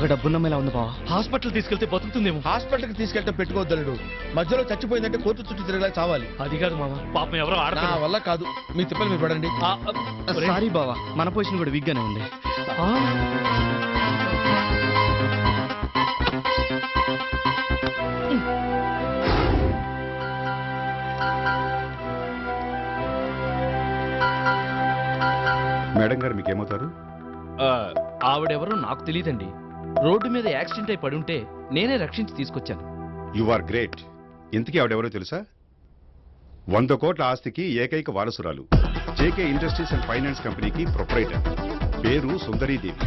బాగా డబ్బున్నమ్మేలా ఉంది బావా. హాస్పిటల్ తీసుకెళ్తే బతుకుతుందేమో. హాస్పిటల్కి తీసుకెళ్తే పెట్టుకోవద్దలుడు. మధ్యలో చచ్చిపోయిందంటే కోర్టు చుట్టూ తిరగలా చావాలి. అది కాదు మామ, పాపం ఎవరో నా ఆడతా. వల్ల కాదు, మీ తిప్పలు మీరు పడండి. సారీ బావా, మన పొజిషన్ కూడా వీక్గానే ఉంది. మేడం గారు మీకేమవుతారు? ఆవిడెవరో నాకు తెలియదండి. రోడ్డు మీద యాక్సిడెంట్ అయి పడుంటే నేనే రక్షించి తీసుకొచ్చాను. You are great. ఇంతకీ ఆవిడెవరో తెలుసా? 100 కోట్ల ఆస్తికి ఏకైక వారసురాలు. జేకే ఇండస్ట్రీస్ అండ్ ఫైనాన్స్ కంపెనీకి ప్రొపరైటర్. పేరు సుందరీదేవి.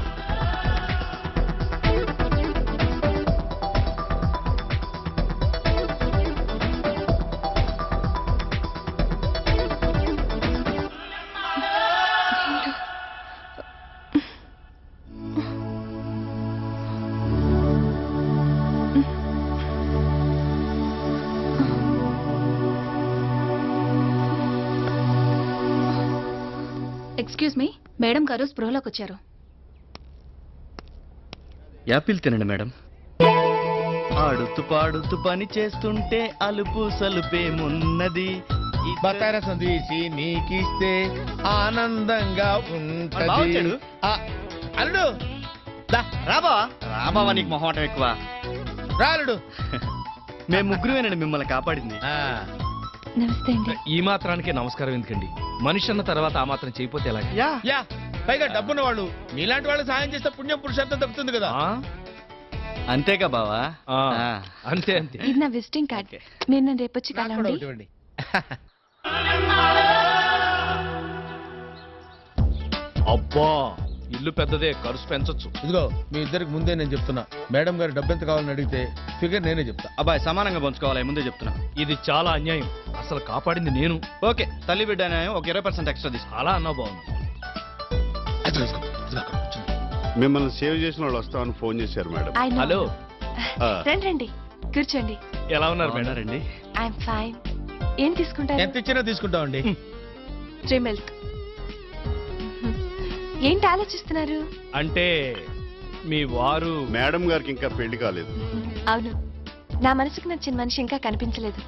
ఎక్స్క్యూజ్ మీ, మేడం గారు స్పృహలోకి వచ్చారు. యాపిల్ తినండి మేడం. ఆడుతూ పాడుతూ పని చేస్తుంటే అలుపు సలుపేమున్నది. బతార సందేశి నీకిస్తే ఆనందంగా ఉంటది. అల్లుడు రాబా రాబావా, నీకు మొహమాటం ఎక్కువ. రాలుడు. మేము ముగ్గురువేనండి మిమ్మల్ని కాపాడింది. నమస్తే అండి. ఈ మాత్రానికే నమస్కారం ఎందుకండి? మనిషి అన్న తర్వాత ఆ మాత్రం చేయకపోతే ఎలాగ? యా, పైగా డబ్బున్న వాళ్ళు మీలాంటి వాళ్ళు సాయం చేస్తే పుణ్యం పురుషార్థం దక్కుతుంది కదా. అంతేగా బావా. అంతే అంతే. ఇది నా విజిటింగ్ కార్డ్. మీరు నన్ను రేపు వచ్చి నాకు కూడా కలవండి. ఒకటి ఇవ్వండి. అబ్బా, ఇల్లు పెద్దదే, ఖర్చు పెంచొచ్చు. ఇదిగో మీ ఇద్దరికి ముందే నేను చెప్తున్నా, మేడం గారు డబ్బు ఎంత కావాలని అడిగితే ఫిగర్ నేనే చెప్తా. అబ్బాయి సమానంగా పంచుకోవాలి, ముందే చెప్తున్నా. ఇది చాలా అన్యాయం. అసలు కాపాడింది నేను. ఓకే, తల్లి బిడ్డ న్యాయం, ఒక 20% ఎక్స్ట్రా తీసుకో. అలా అన్నా బాగుంది. అది తీసుకో, ఇదిగో అక్కడ కూర్చో. మిమ్మల్ని సేవ్ చేసిన వాళ్ళు వస్తామని ఫోన్ చేశారు మేడం. I know. హలో, రండి రండి, కూర్చోండి. ఎలా ఉన్నారు మేడం? బాగున్నారండి. I'm fine. ఏం తీసుకుంటారు? ఎంత ఇచ్చినా తీసుకుంటామండి. 3 మిల్క్. ఏంటి ఆలోచిస్తున్నారు? అంటే మీ వారు మేడం గారికి ఇంకా పెళ్లి కాలేదు. అవును, నా మనసుకు నచ్చిన మనిషి ఇంకా కనిపించలేదు.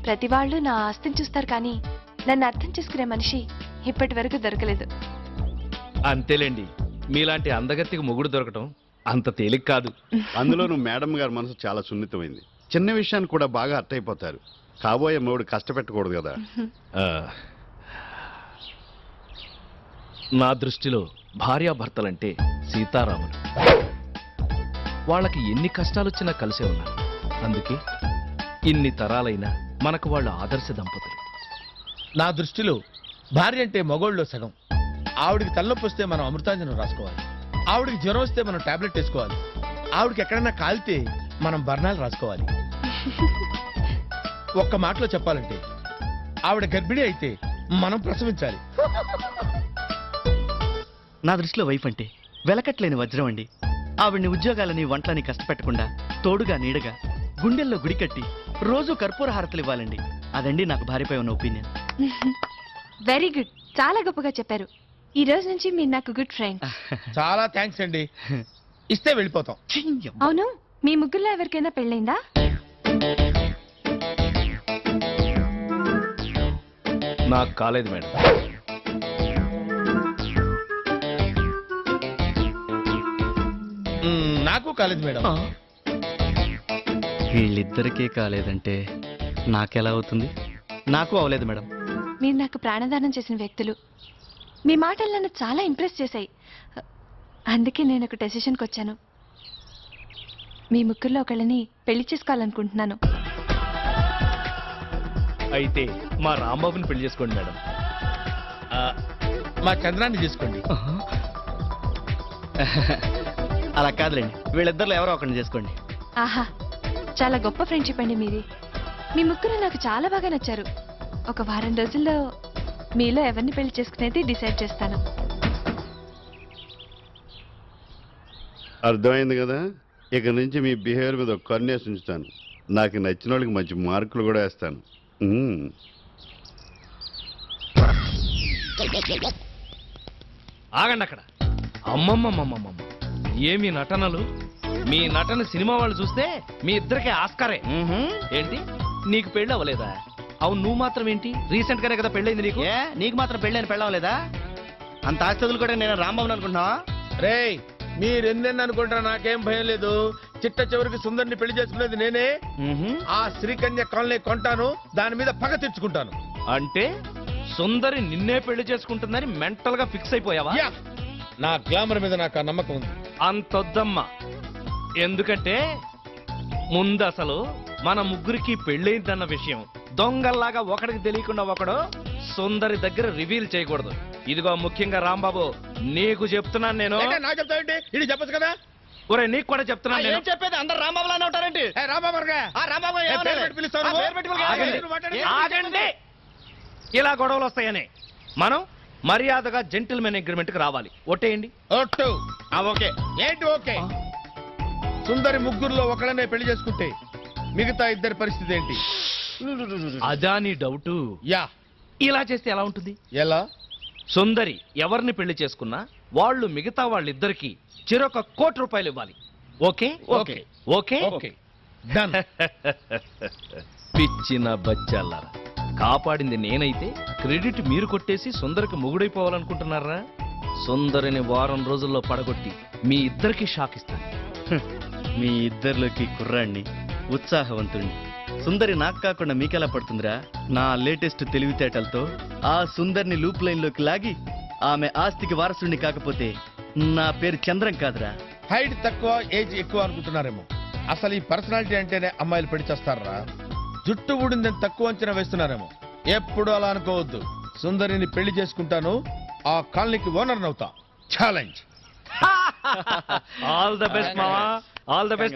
ప్రతి వాళ్ళు నా ఆస్తిని చూస్తారు, కానీ నన్ను అర్థం చేసుకునే మనిషి ఇప్పటి వరకు దొరకలేదు. అంతేలేండి, మీలాంటి అందగత్తికి మొగుడు దొరకటం అంత తేలిక కాదు. అందులోనూ మేడం గారి మనసు చాలా సున్నితమైంది. చిన్న విషయాన్ని కూడా బాగా అర్థమైపోతారు. కాబోయే మొగుడు కష్టపెట్టకూడదు కదా. ఆ, నా దృష్టిలో భార్యాభర్తలంటే సీతారాములు. వాళ్ళకి ఎన్ని కష్టాలొచ్చినా కలిసే ఉన్నారు. అందుకే ఇన్ని తరాలైనా మనకు వాళ్ళు ఆదర్శ దంపతులు. నా దృష్టిలో భార్య అంటే మగోళ్ళలో సగం. ఆవిడికి తలనొప్పి వస్తే మనం అమృతాంజనం రాసుకోవాలి. ఆవిడికి జ్వరం వస్తే మనం టాబ్లెట్ వేసుకోవాలి. ఆవిడకి ఎక్కడైనా కాలితే మనం బర్ణాలు రాసుకోవాలి. ఒక్క మాటలో చెప్పాలంటే ఆవిడ గర్భిణి అయితే మనం ప్రసవించాలి. నా దృష్టిలో వైఫ్ అంటే వెలకట్లేని వజ్రం అండి. ఆవిడ్ని ఉద్యోగాలని వంటలని కష్టపెట్టకుండా తోడుగా నీడగా గుండెల్లో గుడి కట్టి రోజు కర్పూర హారతలు ఇవ్వాలండి. అదండి నాకు భార్యపై ఉన్న ఒపీనియన్. వెరీ గుడ్, చాలా గొప్పగా చెప్పారు. ఈ రోజు నుంచి మీరు నాకు గుడ్ ఫ్రెండ్. చాలా థ్యాంక్స్ అండి. ఇస్తే వెళ్ళిపోతాం. అవును, మీ ముగ్గురులో ఎవరికైనా పెళ్ళైందా? నాకు కాలేదు మేడం. నాకు కాలేదు మేడం. వీళ్ళిద్దరికీ కాలేదంటే నాకెలా అవుతుంది? నాకు అవలేదు మేడం. మీరు నాకు ప్రాణదానం చేసిన వ్యక్తులు. మీ మాటలు నన్ను చాలా ఇంప్రెస్ చేశాయి. అందుకే నేను ఒక డెసిషన్కి వచ్చాను. మీ ముగ్గురులో ఒకళ్ళని పెళ్లి చేసుకోవాలనుకుంటున్నాను. అయితే మా రాంబాబుని పెళ్లి చేసుకోండి మేడం. మా చంద్రాన్ని తీసుకోండి. అలా కాదులేండి, వీళ్ళిద్దరిలో ఎవరో ఒకరిని చేసుకోండి. ఆహా, చాలా గొప్ప ఫ్రెండ్షిప్ అండి మీది. మీ ముగ్గురు నాకు చాలా బాగా నచ్చారు. ఒక వారం రోజుల్లో మీలో ఎవరిని పెళ్లి చేసుకునేది డిసైడ్ చేస్తాను. అర్థమైంది కదా. ఇక నుంచి మీ బిహేవియర్ మీద ఒక కన్నేసి ఉంచుతాను. నాకు నచ్చిన వాళ్ళకి మంచి మార్కులు కూడా వేస్తాను. ఆగండి అక్కడ. అమ్మమ్మమ్మమ్మమ్మ, ఏమి నటనలు! మీ నటన సినిమా వాళ్ళు చూస్తే మీ ఇద్దరికి ఆస్కారే. మ్మ్హ్మ్. ఏంటి నీకు పెళ్ళి అవ్వలేదా? అవును, నువ్వు మాత్రం ఏంటి? రీసెంట్ గానే కదా పెళ్ళైంది నీకు. ఏ నీకు మాత్రం పెళ్ళని పెళ్ళవలేదా? అంత ఆస్తులు కూడా నేను రాంబాబుని అనుకుంటున్నావా? రేయ్ మీరెందెన్ని అనుకుంటారా, నాకేం భయం లేదు. చిట్ట చివరికి సుందరిని పెళ్లి చేసుకునేది నేనే. మ్మ్హ్మ్. ఆ శ్రీకన్య కాలనీ కొంటాను, దాని మీద పగ తెచ్చుకుంటాను. అంటే సుందరి నిన్నే పెళ్లి చేసుకుంటుందని మెంటల్ గా ఫిక్స్ అయిపోయావా? యా, నా గ్లామర్ మీద నాకు ఆ నమ్మకం ఉంది. అంతొద్దమ్మా. ఎందుకంటే ముందు అసలు మన ముగ్గురికి పెళ్ళైందన్న విషయం దొంగల్లాగా ఒకడికి తెలియకుండా ఒకడు సుందరి దగ్గర రివీల్ చేయకూడదు. ఇదిగో ముఖ్యంగా రాంబాబు, నీకు చెప్తున్నాను నేను. ఏంటి, నాకు చెప్తావేంటి? ఇది చెప్పచ్చు కదా. ఒరే నీకు కూడా చెప్తున్నాను నేను. ఏం చెప్పేది? అందరు రాంబాబులానే ఉంటారండి. ఏ, రాంబాబు గారుగా? రాంబాబు ఏ, పేరు పెట్టి పిలుస్తావు నువ్వు? ఆగండి. ఆగండి. ఇలా గొడవలు వస్తాయని మనం మర్యాదగా జెంటిల్మెన్ అగ్రిమెంట్ కి రావాలి. ఒట్టేయండి. ఒట్టు. ఓకే. ఏంటి ఓకే? సుందరి ముగ్గురులో ఒకళ్ళనే పెళ్లి చేసుకుంటే మిగతా ఇద్దరి పరిస్థితి ఏంటి? అదా నీ డౌటు? యా. ఇలా చేస్తే ఎలా ఉంటుంది? ఎలా? సుందరి ఎవరిని పెళ్లి చేసుకున్నా వాళ్ళు మిగతా వాళ్ళిద్దరికి చెరొక ₹1,00,00,000 ఇవ్వాలి. Okay okay. Okay okay done. పిచ్చిన బచ్చాలారా, కాపాడింది నేనైతే క్రెడిట్ మీరు కొట్టేసి సుందరికి మొగుడైపోవాలనుకుంటున్నారా? సుందరిని వారం రోజుల్లో పడగొట్టి మీ ఇద్దరికి షాక్ ఇస్తాను. మీ ఇద్దరిలోకి కుర్రాణ్ణి, ఉత్సాహవంతుణ్ణి. సుందరి నాకు కాకుండా మీకెలా పడుతుందిరా? నా లేటెస్ట్ తెలివితేటలతో ఆ సుందరిని లూప్ లైన్ లోకి లాగి ఆమె ఆస్తికి వారసుడిని కాకపోతే నా పేరు చంద్రం కాదురా. హైట్ తక్కువ ఏజ్ ఎక్కువ అనుకుంటున్నారేమో. అసలు ఈ పర్సనాలిటీ అంటేనే అమ్మాయిలు పెళ్లి చేస్తారా? జుట్టు ఊడిందని తక్కువ అంచనా వేస్తున్నారేమో. ఎప్పుడు అలా అనుకోవద్దు. సుందరిని పెళ్లి చేసుకుంటాను, ఆ కాలనీకి ఓనర్ అవుతా. ఛాలెంజ్. ఆల్ ద బెస్ట్ మావా, ఆల్ ద బెస్ట్.